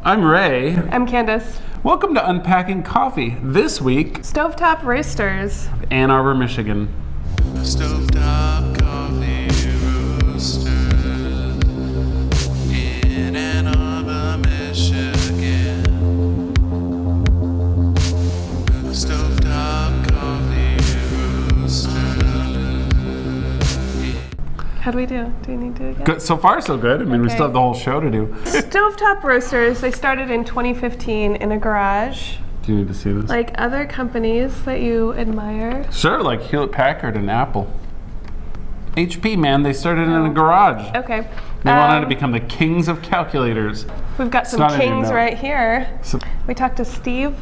I'm Ray. I'm Candace. Welcome to Unpacking Coffee. This week, Stovetop Roasters. Ann Arbor, Michigan. Stovetop coffee roasters in Ann Arbor, Michigan. Stovetop coffee roasters. How do we do? Do we need to do it again? Good. So far, so good. I mean, we Okay. still have the whole show to do. Stovetop Roasters, they started in 2015 in a garage. Do you need to see this? Like other companies that you admire. Sure, like Hewlett-Packard and Apple. HP, man, they started in a garage. Okay. They wanted to become the kings of calculators. We've got some not in your kings note. right here. So, We talked to Steve,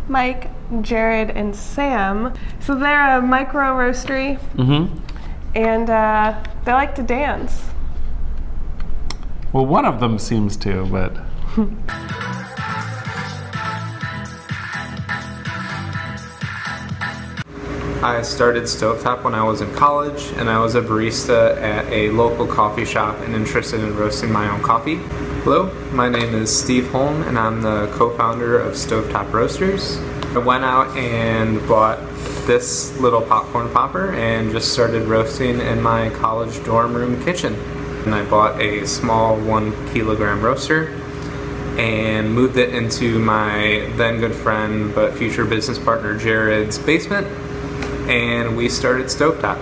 Mike, Jared, and Sam. So they're a micro roastery, and they like to dance. well, one of them seems to, but I started Stovetop when I was in college, and I was a barista at a local coffee shop and interested in roasting my own coffee. Hello, my name is Steve Holm, and I'm the co-founder of Stovetop Roasters. I went out and bought this little popcorn popper and just started roasting in my college dorm room kitchen. And I bought a small 1 kilogram roaster and moved it into my then good friend but future business partner Jared's basement, and we started Stovetop.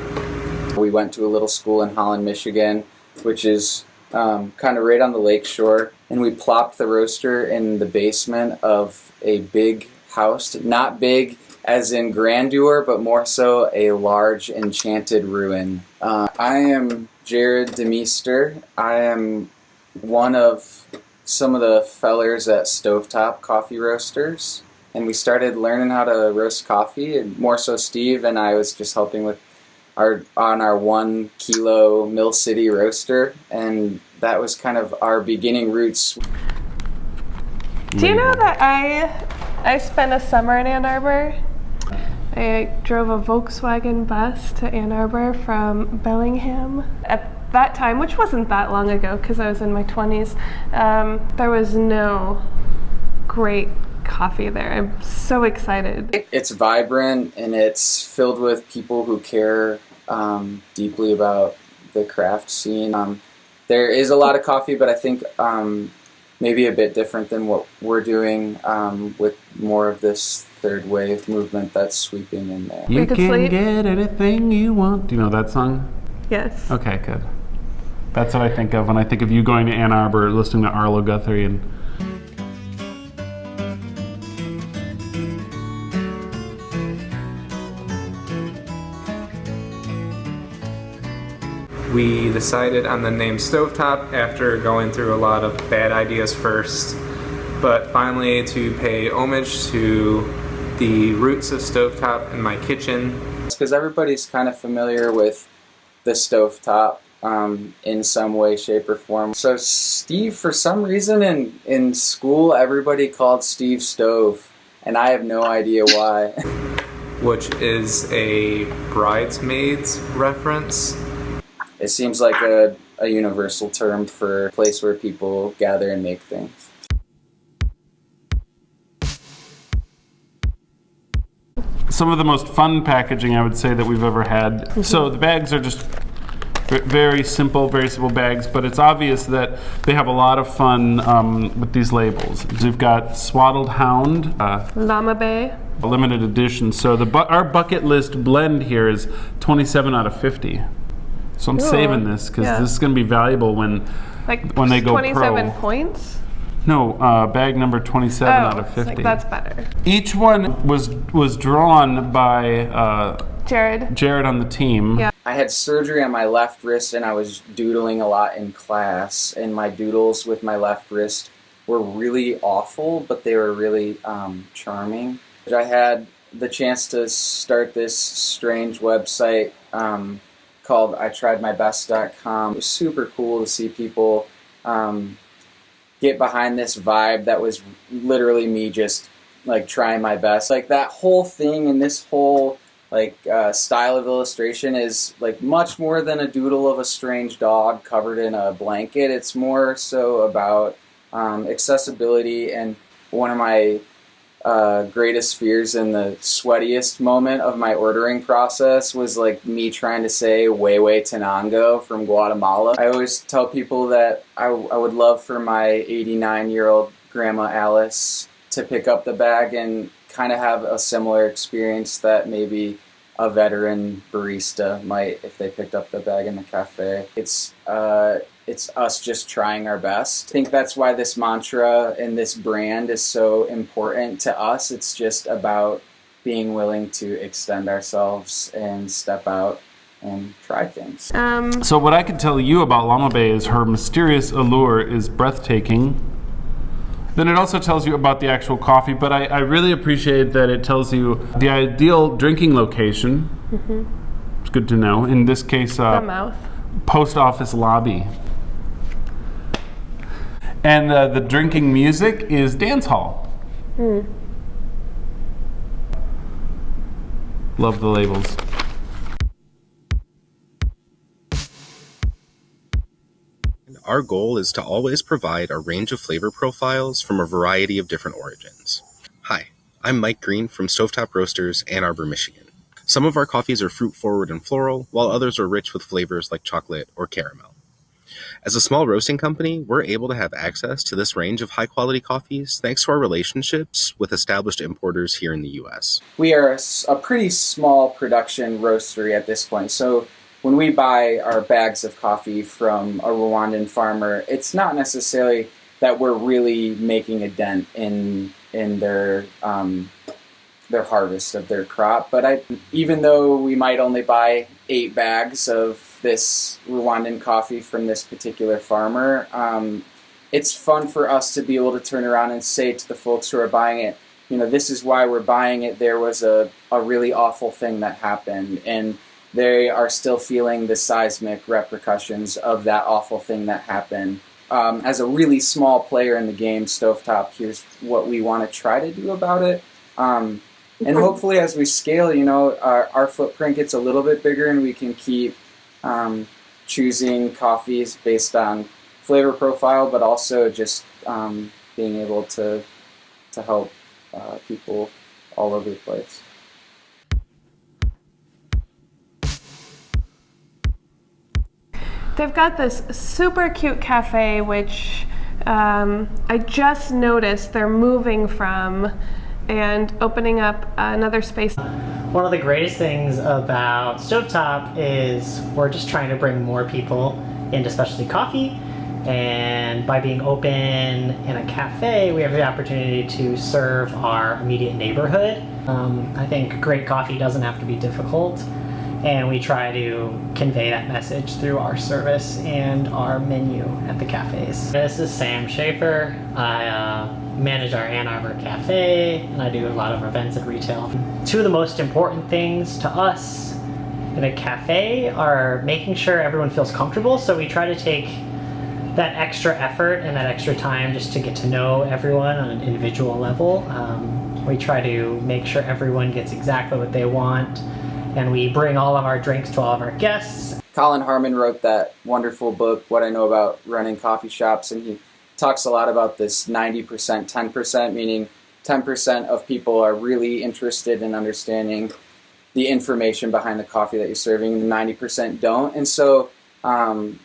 We went to a little school in Holland, Michigan, which is kind of right on the lake shore, and we plopped the roaster in the basement of a big house. Not big as in grandeur, but more so a large enchanted ruin. I am Jared DeMeester. I am one of some of the fellers at Stovetop Coffee Roasters, and we started learning how to roast coffee, and more so Steve and I was just helping with our 1 kilo Mill City roaster, and that was kind of our beginning roots. Do you know that I spent a summer in Ann Arbor? I drove a Volkswagen bus to Ann Arbor from Bellingham. At that time, which wasn't that long ago because I was in my 20s, there was no great coffee there. I'm so excited. It's vibrant and it's filled with people who care deeply about the craft scene. There is a lot of coffee, but I think maybe a bit different than what we're doing with more of this third wave movement that's sweeping in there. you could can sleep. get anything you want. Do you know that song? Yes. Okay, good. That's what I think of when I think of you going to Ann Arbor, listening to Arlo Guthrie and We decided on the name Stovetop after going through a lot of bad ideas first, but finally to pay homage to the roots of Stovetop in my kitchen. Because everybody's kind of familiar with the stovetop in some way, shape, or form. So Steve, for some reason in school, everybody called Steve Stove, and I have no idea why. Which is a bridesmaids reference. It seems like a universal term for a place where people gather and make things. some of the most fun packaging I would say that we've ever had. So the bags are just very simple bags, but it's obvious that they have a lot of fun with these labels. We've got Swaddled Hound, Llama Bay. a limited edition. So our bucket list blend here is 27 out of 50. So I'm Ooh, saving this because yeah. this is going to be valuable when they go 27 pro. points? No, bag number 27 out of 50. Like that's better. Each one was drawn by Jared on the team. Yeah. I had surgery on my left wrist and I was doodling a lot in class, and my doodles with my left wrist were really awful, but they were really charming. I had the chance to start this strange website called ItriedMyBest.com. It was super cool to see people get behind this vibe that was literally me just like trying my best. Like that whole thing and this whole style of illustration is like much more than a doodle of a strange dog covered in a blanket. It's more so about Accessibility, and one of my greatest fears in the sweatiest moment of my ordering process was like me trying to say Huehue Tenango from Guatemala. I always tell people that I would love for my 89-year-old grandma Alice to pick up the bag and kind of have a similar experience that maybe a veteran barista might if they picked up the bag in the cafe. It's us just trying our best. I think that's why this mantra and this brand is so important to us. It's just about being willing to extend ourselves and step out and try things. So what I could tell you about Llama Bay is her mysterious allure is breathtaking. Then it also tells you about the actual coffee, but I really appreciate that it tells you the ideal drinking location. Mm-hmm. It's good to know. In this case, The mouth. post office lobby. And the drinking music is dance hall. Love the labels. Our goal is to always provide a range of flavor profiles from a variety of different origins. Hi, I'm Mike Green from Stovetop Roasters, Ann Arbor, Michigan. Some of our coffees are fruit-forward and floral, while others are rich with flavors like chocolate or caramel. As a small roasting company, we're able to have access to this range of high-quality coffees thanks to our relationships with established importers here in the U.S. We are a pretty small production roastery at this point, so when we buy our bags of coffee from a Rwandan farmer, it's not necessarily that we're really making a dent in their harvest of their crop. But even though we might only buy 8 bags of this Rwandan coffee from this particular farmer, it's fun for us to be able to turn around and say to the folks who are buying it, you know, this is why we're buying it. There was a really awful thing that happened, and they are still feeling the seismic repercussions of that awful thing that happened. As a really small player in the game, Stovetop, here's what we want to try to do about it. And hopefully as we scale, you know, our footprint gets a little bit bigger and we can keep choosing coffees based on flavor profile, but also just being able to help people all over the place. They've got this super cute cafe, which I just noticed they're moving from and opening up another space. One of the greatest things about Stovetop is we're just trying to bring more people into specialty coffee, and by being open in a cafe, we have the opportunity to serve our immediate neighborhood. I think great coffee doesn't have to be difficult, and we try to convey that message through our service and our menu at the cafes. This is Sam Schaefer. I manage our Ann Arbor Cafe, and I do a lot of events at retail. Two of the most important things to us in a cafe are making sure everyone feels comfortable, so we try to take that extra effort and that extra time just to get to know everyone on an individual level. We try to make sure everyone gets exactly what they want, and we bring all of our drinks to all of our guests. Colin Harmon wrote that wonderful book, What I Know About Running Coffee Shops, and he talks a lot about this 90%, 10%, meaning 10% of people are really interested in understanding the information behind the coffee that you're serving, and the 90% don't. And so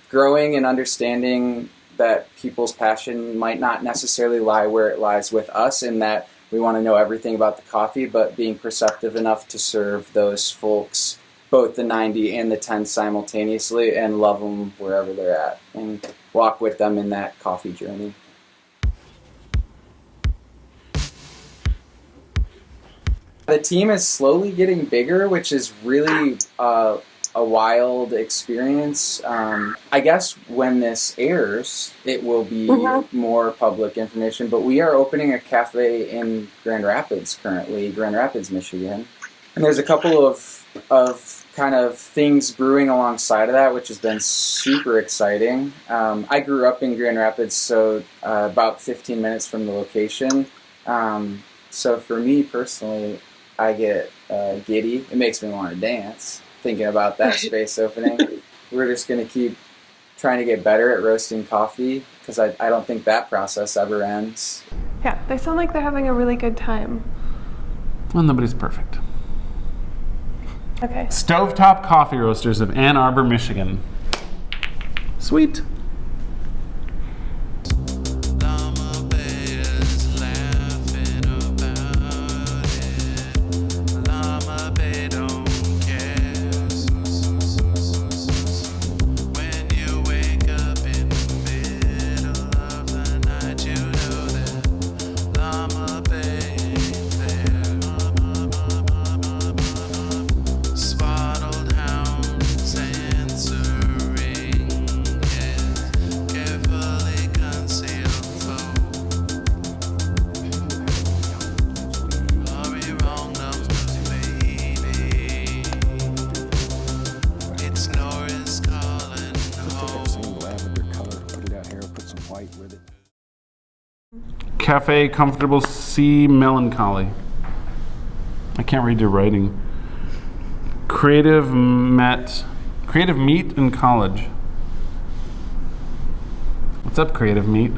growing and understanding that people's passion might not necessarily lie where it lies with us, in that we want to know everything about the coffee, but being perceptive enough to serve those folks, both the 90 and the 10 simultaneously, and love them wherever they're at and walk with them in that coffee journey. The team is slowly getting bigger, which is really a wild experience. I guess when this airs, it will be more public information, but we are opening a cafe in Grand Rapids currently, Grand Rapids, Michigan. And there's a couple of kind of things brewing alongside of that, which has been super exciting. I grew up in Grand Rapids, so about 15 minutes from the location. So for me personally, I get giddy. It makes me want to dance thinking about that space opening. We're just going to keep trying to get better at roasting coffee because I don't think that process ever ends. Yeah, they sound like they're having a really good time. Well, nobody's perfect. Okay. Stovetop Coffee Roasters of Ann Arbor, Michigan. Sweet. Llama Bear's laughing about it. Llama Bear don't care. When you wake up in the middle of the night, you know that Llama Bear ain't there. Spotted hounds answering his carefully concealed foe. Hurry wrong numbers, baby. It's Norris calling home. Cafe Comfortable Sea Melancholy. I can't read your writing. Creative Meat in College. What's up, Creative Meat?